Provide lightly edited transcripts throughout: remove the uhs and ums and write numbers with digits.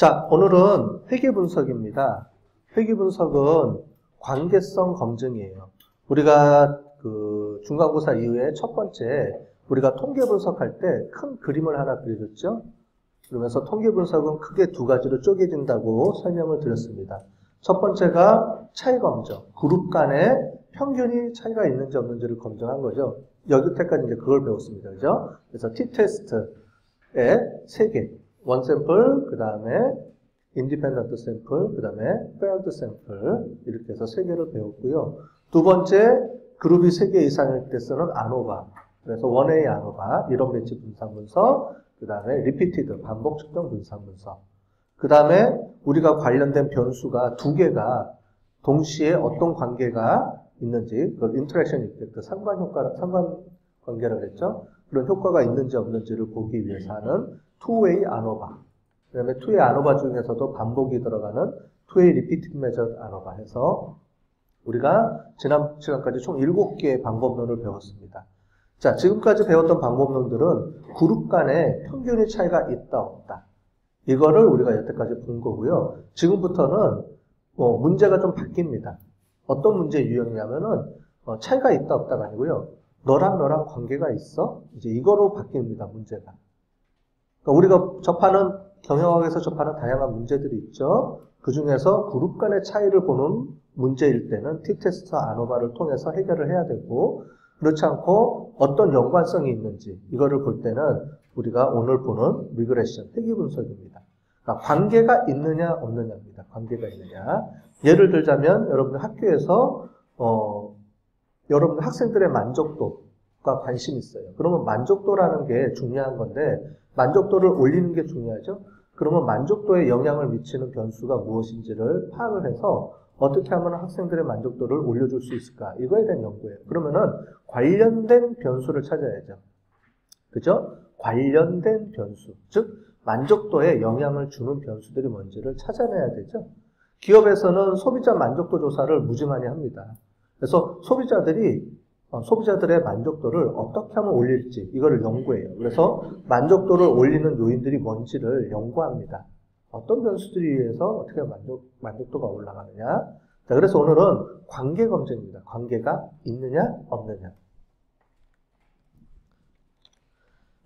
자, 오늘은 회계 분석입니다. 회계 분석은 관계성 검증이에요. 우리가 그 중간고사 이후에 첫 번째 우리가 통계 분석할 때 큰 그림을 하나 그려줬죠. 그러면서 통계 분석은 크게 두 가지로 쪼개진다고 설명을 드렸습니다. 첫 번째가 차이 검증, 그룹 간에 평균이 차이가 있는지 없는지를 검증한 거죠. 여기까지 이제 그걸 배웠습니다. 그죠? 그래서 T-테스트에 3개. 원 샘플, 그 다음에 인디펜던트 샘플, 그 다음에 페어드 샘플, 이렇게 해서 3개를 배웠고요. 두 번째, 그룹이 3개 이상일 때 쓰는 아노바, 그래서 1A 아노바, 이론 배치 분산 분석, 그 다음에 리피티드, 반복 측정 분산 분석. 그 다음에 우리가 관련된 변수가 2개가 동시에 어떤 관계가 있는지, 그걸 인터랙션 이펙트, 상관관계라고 그랬죠? 그런 효과가 있는지 없는지를 보기 위해서 하는 투웨이 아노바. 그 다음에 투웨이 아노바 중에서도 반복이 들어가는 투웨이 리피트 메저드 아노바 해서 우리가 지난 시간까지 총 7개의 방법론을 배웠습니다. 자, 지금까지 배웠던 방법론들은 그룹 간에 평균의 차이가 있다, 없다. 이거를 우리가 여태까지 본 거고요. 지금부터는 문제가 좀 바뀝니다. 어떤 문제 유형이냐면은 차이가 있다, 없다가 아니고요. 너랑 관계가 있어? 이제 이거로 바뀝니다, 문제가. 그러니까 우리가 경영학에서 접하는 다양한 문제들이 있죠. 그 중에서 그룹 간의 차이를 보는 문제일 때는 T-테스트 아노바를 통해서 해결을 해야 되고, 그렇지 않고 어떤 연관성이 있는지 이거를 볼 때는 우리가 오늘 보는 리그레션, 회귀 분석입니다. 그러니까 관계가 있느냐 없느냐입니다. 관계가 있느냐. 예를 들자면 여러분들 학교에서 여러분들 학생들의 만족도가 관심이 있어요. 그러면 만족도라는 게 중요한 건데 만족도를 올리는 게 중요하죠. 그러면 만족도에 영향을 미치는 변수가 무엇인지를 파악을 해서 어떻게 하면 학생들의 만족도를 올려줄 수 있을까? 이거에 대한 연구예요. 그러면은 관련된 변수를 찾아야죠. 그죠? 관련된 변수. 즉, 만족도에 영향을 주는 변수들이 뭔지를 찾아내야 되죠. 기업에서는 소비자 만족도 조사를 무지 많이 합니다. 그래서 소비자들의 만족도를 어떻게 하면 올릴지 이거를 연구해요. 그래서 만족도를 올리는 요인들이 뭔지를 연구합니다. 어떤 변수들에 의해서 어떻게 만족도가 올라가느냐. 자, 그래서 오늘은 관계 검증입니다. 관계가 있느냐 없느냐.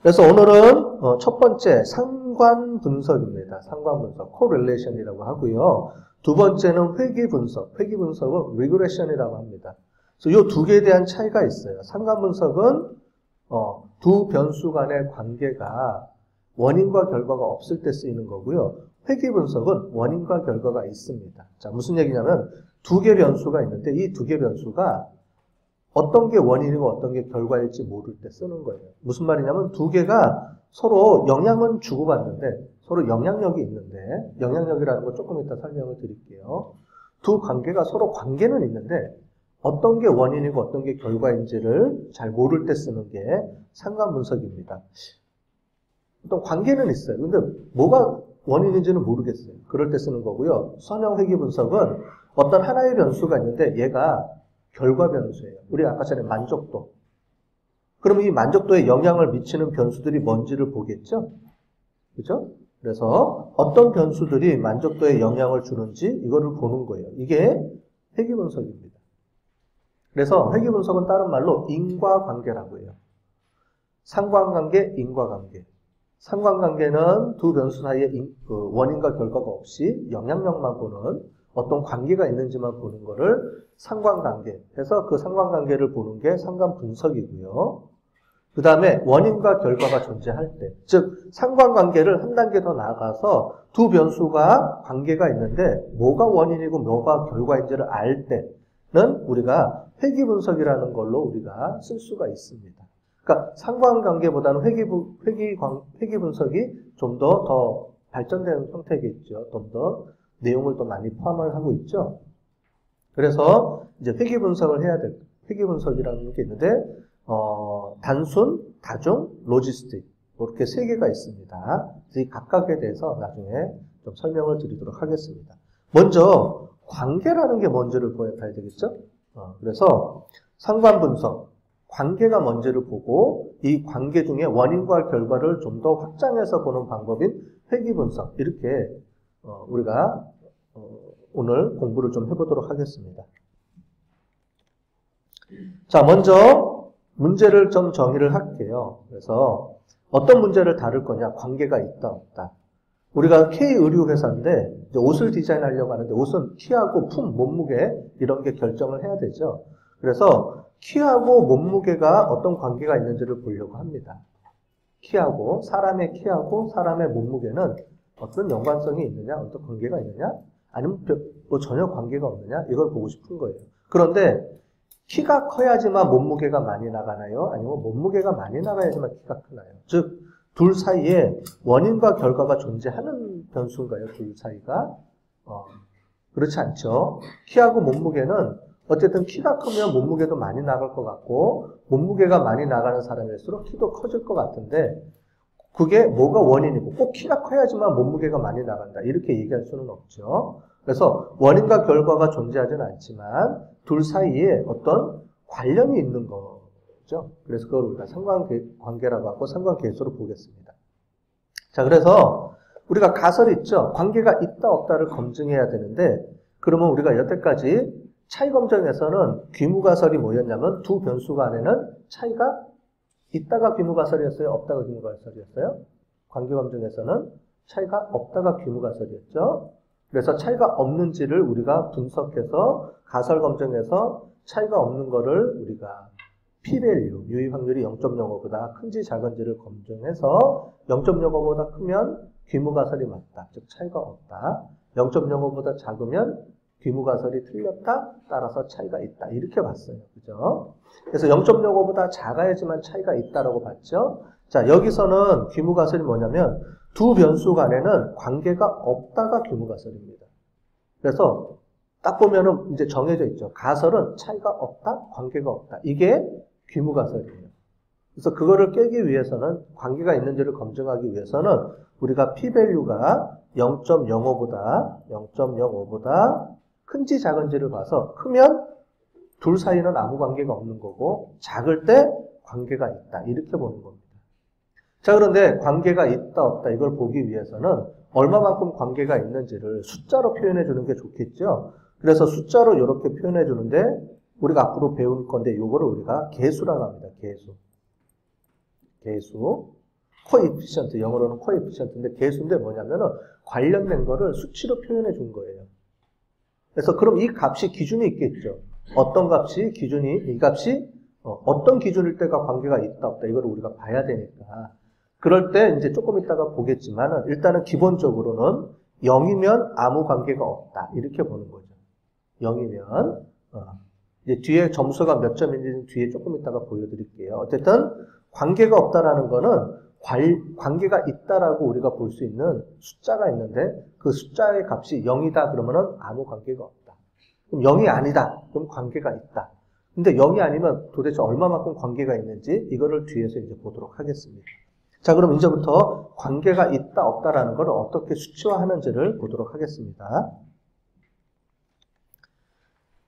그래서 오늘은 첫 번째 상관 분석입니다. 상관 분석, correlation이라고 하고요. 두 번째는 회귀 분석. 회귀 분석은 regression이라고 합니다. 그래서 이 두 개에 대한 차이가 있어요. 상관 분석은 두 변수 간의 관계가 원인과 결과가 없을 때 쓰이는 거고요. 회귀 분석은 원인과 결과가 있습니다. 자, 무슨 얘기냐면 두 개 변수가 있는데 이 두 개 변수가 어떤 게 원인이고 어떤 게 결과일지 모를 때 쓰는 거예요. 무슨 말이냐면 두 개가 서로 영향은 주고받는데 서로 영향력이 있는데 영향력이라는 거 조금 이따 설명을 드릴게요. 두 관계가 서로 관계는 있는데 어떤 게 원인이고 어떤 게 결과인지를 잘 모를 때 쓰는 게 상관 분석입니다. 어떤 관계는 있어요. 근데 뭐가 원인인지는 모르겠어요. 그럴 때 쓰는 거고요. 선형 회귀 분석은 어떤 하나의 변수가 있는데 얘가 결과 변수예요. 우리 아까 전에 만족도. 그러면 이 만족도에 영향을 미치는 변수들이 뭔지를 보겠죠? 그죠? 그래서 어떤 변수들이 만족도에 영향을 주는지 이거를 보는 거예요. 이게 회귀 분석입니다. 그래서 회귀 분석은 다른 말로 인과관계라고 해요. 상관관계, 인과관계. 상관관계는 두 변수 사이에 원인과 결과가 없이 영향력만 보는 어떤 관계가 있는지만 보는 거를 상관관계 해서 그 상관관계를 보는 게 상관분석이고요. 그 다음에 원인과 결과가 존재할 때, 즉 상관관계를 한 단계 더 나아가서 두 변수가 관계가 있는데 뭐가 원인이고 뭐가 결과인지를 알 때는 우리가 회귀분석이라는 걸로 우리가 쓸 수가 있습니다. 그러니까 상관관계보다는 회귀 분석이 좀 더 발전된 형태겠죠. 좀 더 내용을 더 많이 포함을 하고 있죠. 그래서 이제 회귀 분석을 해야 될 회귀 분석이라는 게 있는데 단순, 다중, 로지스틱 이렇게 3개가 있습니다. 이 각각에 대해서 나중에 좀 설명을 드리도록 하겠습니다. 먼저 관계라는 게 뭔지를 보여야 되겠죠. 그래서 상관 분석 관계가 뭔지를 보고 이 관계 중에 원인과 결과를 좀 더 확장해서 보는 방법인 회귀 분석 이렇게 우리가 오늘 공부를 좀 해보도록 하겠습니다. 자, 먼저 문제를 좀 정의를 할게요. 그래서 어떤 문제를 다룰 거냐? 관계가 있다, 없다. 우리가 K의류 회사인데 이제 옷을 디자인하려고 하는데 옷은 키하고 품, 몸무게 이런 게 결정을 해야 되죠. 그래서 키하고 몸무게가 어떤 관계가 있는지를 보려고 합니다. 키하고 사람의 키하고 사람의 몸무게는 어떤 연관성이 있느냐, 어떤 관계가 있느냐, 아니면 뭐 전혀 관계가 없느냐, 이걸 보고 싶은 거예요. 그런데 키가 커야지만 몸무게가 많이 나가나요? 아니면 몸무게가 많이 나가야지만 키가 크나요? 즉, 둘 사이에 원인과 결과가 존재하는 변수인가요? 둘 사이가? 그렇지 않죠. 키하고 몸무게는 어쨌든 키가 크면 몸무게도 많이 나갈 것 같고 몸무게가 많이 나가는 사람일수록 키도 커질 것 같은데 그게 뭐가 원인이고 꼭 키가 커야지만 몸무게가 많이 나간다 이렇게 얘기할 수는 없죠. 그래서 원인과 결과가 존재하지는 않지만 둘 사이에 어떤 관련이 있는 거죠. 그래서 그걸 우리가 상관관계라고 하고 상관계수로 보겠습니다. 자, 그래서 우리가 가설이 있죠. 관계가 있다 없다를 검증해야 되는데 그러면 우리가 여태까지 차이 검증에서는 귀무가설이 뭐였냐면 두 변수 간에는 차이가 있다가 귀무가설이었어요? 없다가 귀무가설이었어요? 관계 검증에서는 차이가 없다가 귀무가설이었죠. 그래서 차이가 없는지를 우리가 분석해서 가설 검증에서 차이가 없는 거를 우리가 P-value, 유의 확률이 0.05보다 큰지 작은지를 검증해서 0.05보다 크면 귀무가설이 맞다. 즉 차이가 없다. 0.05보다 작으면 귀무가설이 틀렸다. 따라서 차이가 있다. 이렇게 봤어요. 그죠? 그래서 0.05보다 작아야지만 차이가 있다라고 봤죠. 자, 여기서는 귀무가설이 뭐냐면 두 변수 간에는 관계가 없다가 귀무가설입니다. 그래서 딱 보면은 이제 정해져 있죠. 가설은 차이가 없다, 관계가 없다. 이게 귀무가설이에요. 그래서 그거를 깨기 위해서는 관계가 있는지를 검증하기 위해서는 우리가 P-value가 0.05보다 큰지 작은지를 봐서 크면 둘 사이는 아무 관계가 없는 거고 작을 때 관계가 있다. 이렇게 보는 겁니다. 자, 그런데 관계가 있다 없다 이걸 보기 위해서는 얼마만큼 관계가 있는지를 숫자로 표현해 주는 게 좋겠죠. 그래서 숫자로 이렇게 표현해 주는데 우리가 앞으로 배울 건데 이거를 우리가 계수라고 합니다. 계수. 코에피션트, 영어로는 코에피션트인데 계수인데 뭐냐면은 관련된 거를 수치로 표현해 준 거예요. 그래서 그럼 이 값이 기준이 있겠죠. 어떤 값이 기준이, 이 값이 어떤 기준일 때가 관계가 있다 없다 이걸 우리가 봐야 되니까 그럴 때 이제 조금 있다가 보겠지만은 일단은 기본적으로는 0이면 아무 관계가 없다 이렇게 보는 거죠. 0이면 이제 뒤에 점수가 몇 점인지는 뒤에 조금 있다가 보여드릴게요. 어쨌든 관계가 없다라는 거는 관계가 있다라고 우리가 볼 수 있는 숫자가 있는데 그 숫자의 값이 0이다 그러면은 아무 관계가 없다. 그럼 0이 아니다. 그럼 관계가 있다. 근데 0이 아니면 도대체 얼마만큼 관계가 있는지 이거를 뒤에서 이제 보도록 하겠습니다. 자, 그럼 이제부터 관계가 있다 없다라는 걸 어떻게 수치화하는지를 보도록 하겠습니다.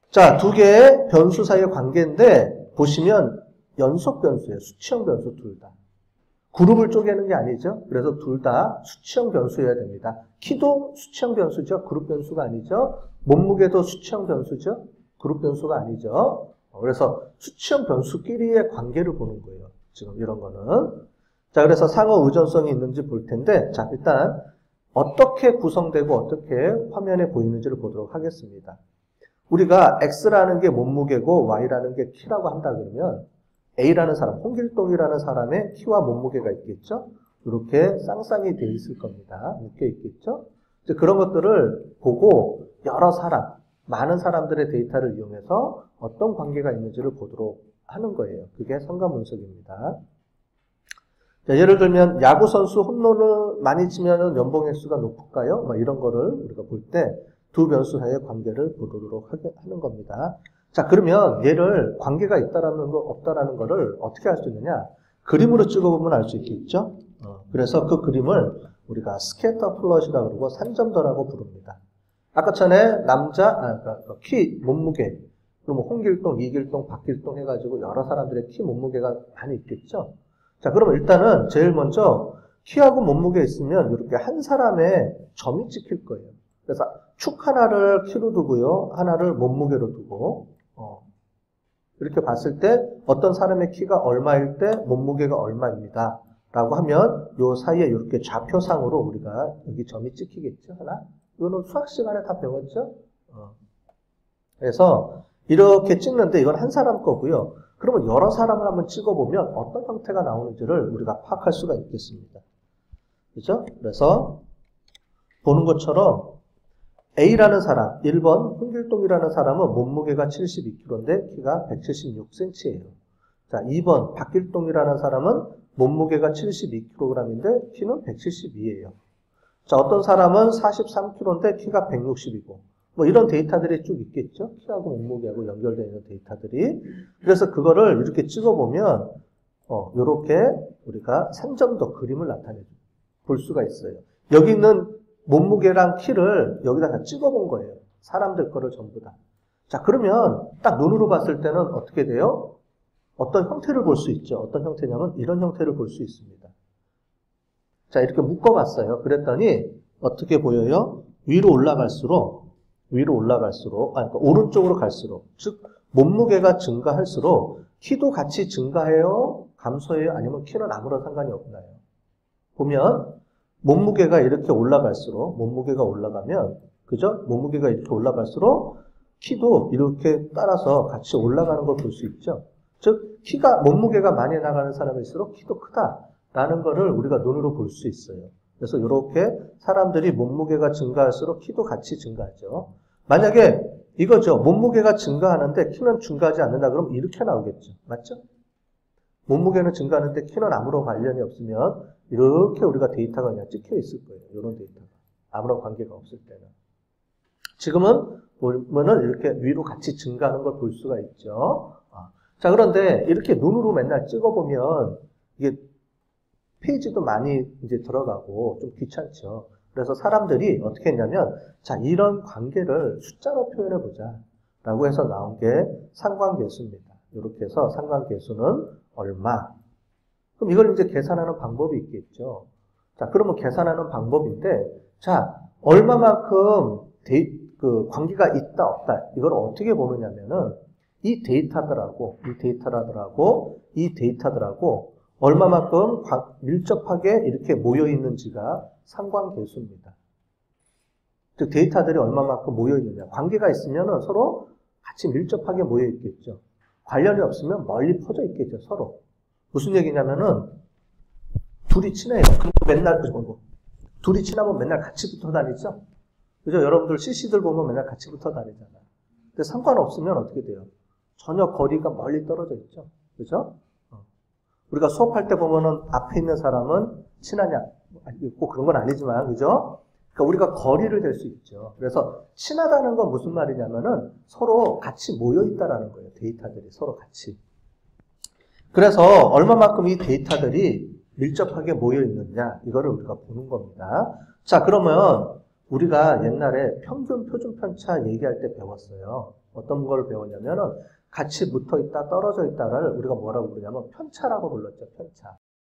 자, 두 개의 변수 사이의 관계인데 보시면 연속 변수예요. 수치형 변수 둘 다. 그룹을 쪼개는 게 아니죠. 그래서 둘 다 수치형 변수여야 됩니다. 키도 수치형 변수죠. 그룹 변수가 아니죠. 몸무게도 수치형 변수죠. 그룹 변수가 아니죠. 그래서 수치형 변수끼리의 관계를 보는 거예요. 지금 이런 거는. 자, 그래서 상호 의존성이 있는지 볼 텐데, 자, 일단 어떻게 구성되고 어떻게 화면에 보이는지를 보도록 하겠습니다. 우리가 X라는 게 몸무게고 Y라는 게 키라고 한다 그러면 A라는 사람, 홍길동이라는 사람의 키와 몸무게가 있겠죠? 이렇게 쌍쌍이 돼 있을 겁니다. 묶여 있겠죠? 이제 그런 것들을 보고 여러 사람, 많은 사람들의 데이터를 이용해서 어떤 관계가 있는지를 보도록 하는 거예요. 그게 상관분석입니다. 자, 예를 들면 야구선수 홈런을 많이 치면 연봉 액수가 높을까요? 뭐 이런 거를 우리가 볼 때 두 변수 사이의 관계를 보도록 하는 겁니다. 자, 그러면 얘를 관계가 있다라는 거, 없다라는 거를 어떻게 알 수 있느냐? 그림으로 찍어보면 알 수 있겠죠? 그래서 그 그림을 우리가 스캐터 플롯이라고 그러고 산점도라고 부릅니다. 아까 전에 키, 몸무게, 그럼 홍길동, 이길동, 박길동 해가지고 여러 사람들의 키, 몸무게가 많이 있겠죠? 자, 그럼 일단은 제일 먼저 키하고 몸무게 있으면 이렇게 한 사람의 점이 찍힐 거예요. 그래서 축 하나를 키로 두고요. 하나를 몸무게로 두고 이렇게 봤을 때 어떤 사람의 키가 얼마일 때 몸무게가 얼마입니다. 라고 하면 요 사이에 이렇게 좌표상으로 우리가 여기 점이 찍히겠죠. 하나. 이거는 수학 시간에 다 배웠죠. 그래서 이렇게 찍는데 이건 한 사람 거고요. 그러면 여러 사람을 한번 찍어보면 어떤 형태가 나오는지를 우리가 파악할 수가 있겠습니다. 그죠? 그래서 보는 것처럼 A라는 사람, 1번 홍길동이라는 사람은 몸무게가 72kg인데 키가 176cm예요. 자, 2번 박길동이라는 사람은 몸무게가 72kg인데 키는 172예요. 자, 어떤 사람은 43kg인데 키가 160이고 뭐 이런 데이터들이 쭉 있겠죠. 키하고 몸무게하고 연결되어 있는 데이터들이. 그래서 그거를 이렇게 찍어보면 이렇게 우리가 3점도 그림을 볼 수가 있어요. 여기 있는 몸무게랑 키를 여기다 다 찍어본 거예요. 사람들 거를 전부 다. 자, 그러면 딱 눈으로 봤을 때는 어떻게 돼요? 어떤 형태를 볼 수 있죠. 어떤 형태냐면 이런 형태를 볼 수 있습니다. 자, 이렇게 묶어봤어요. 그랬더니 어떻게 보여요? 위로 올라갈수록 그러니까 오른쪽으로 갈수록, 즉 몸무게가 증가할수록 키도 같이 증가해요? 감소해요? 아니면 키는 아무런 상관이 없나요? 보면 몸무게가 이렇게 올라갈수록, 몸무게가 올라가면, 그죠? 몸무게가 이렇게 올라갈수록 키도 이렇게 따라서 같이 올라가는 걸 볼 수 있죠. 즉 몸무게가 많이 나가는 사람일수록 키도 크다라는 거를 우리가 눈으로 볼 수 있어요. 그래서 이렇게 사람들이 몸무게가 증가할수록 키도 같이 증가하죠. 만약에 이거죠. 몸무게가 증가하는데 키는 증가하지 않는다 그러면 이렇게 나오겠죠. 맞죠? 몸무게는 증가하는데 키는 아무런 관련이 없으면 이렇게 우리가 데이터가 그냥 찍혀 있을 거예요. 이런 데이터가. 아무런 관계가 없을 때는. 지금은 보면은 이렇게 위로 같이 증가하는 걸 볼 수가 있죠. 자, 그런데 이렇게 눈으로 맨날 찍어보면 이게 페이지도 많이 이제 들어가고 좀 귀찮죠. 그래서 사람들이 어떻게 했냐면, 자, 이런 관계를 숫자로 표현해보자. 라고 해서 나온 게 상관계수입니다. 이렇게 해서 상관계수는 얼마? 그럼 이걸 이제 계산하는 방법이 있겠죠. 자, 그러면 계산하는 방법인데, 자, 얼마만큼 관계가 있다, 없다. 이걸 어떻게 보느냐면은, 이 데이터들하고 얼마만큼 밀접하게 이렇게 모여 있는지가 상관계수입니다. 즉 데이터들이 얼마만큼 모여 있느냐. 관계가 있으면 서로 같이 밀접하게 모여 있겠죠. 관련이 없으면 멀리 퍼져 있겠죠. 서로. 무슨 얘기냐면은 둘이 친해요. 둘이 친하면 맨날 같이 붙어 다니죠. 그죠? 여러분들 CC들 보면 맨날 같이 붙어 다니잖아요. 근데 상관없으면 어떻게 돼요? 전혀 거리가 멀리 떨어져 있죠. 그죠? 우리가 수업할 때 보면은 앞에 있는 사람은 친하냐? 꼭 그런 건 아니지만, 그죠? 그러니까 우리가 거리를 잴 수 있죠. 그래서 친하다는 건 무슨 말이냐면은 서로 같이 모여 있다라는 거예요. 데이터들이 서로 같이. 그래서 얼마만큼 이 데이터들이 밀접하게 모여 있느냐, 이거를 우리가 보는 겁니다. 자, 그러면 우리가 옛날에 평균, 표준, 편차 얘기할 때 배웠어요. 어떤 걸 배웠냐면은 같이 붙어 있다, 떨어져 있다를 우리가 뭐라고 부르냐면 편차라고 불렀죠. 편차.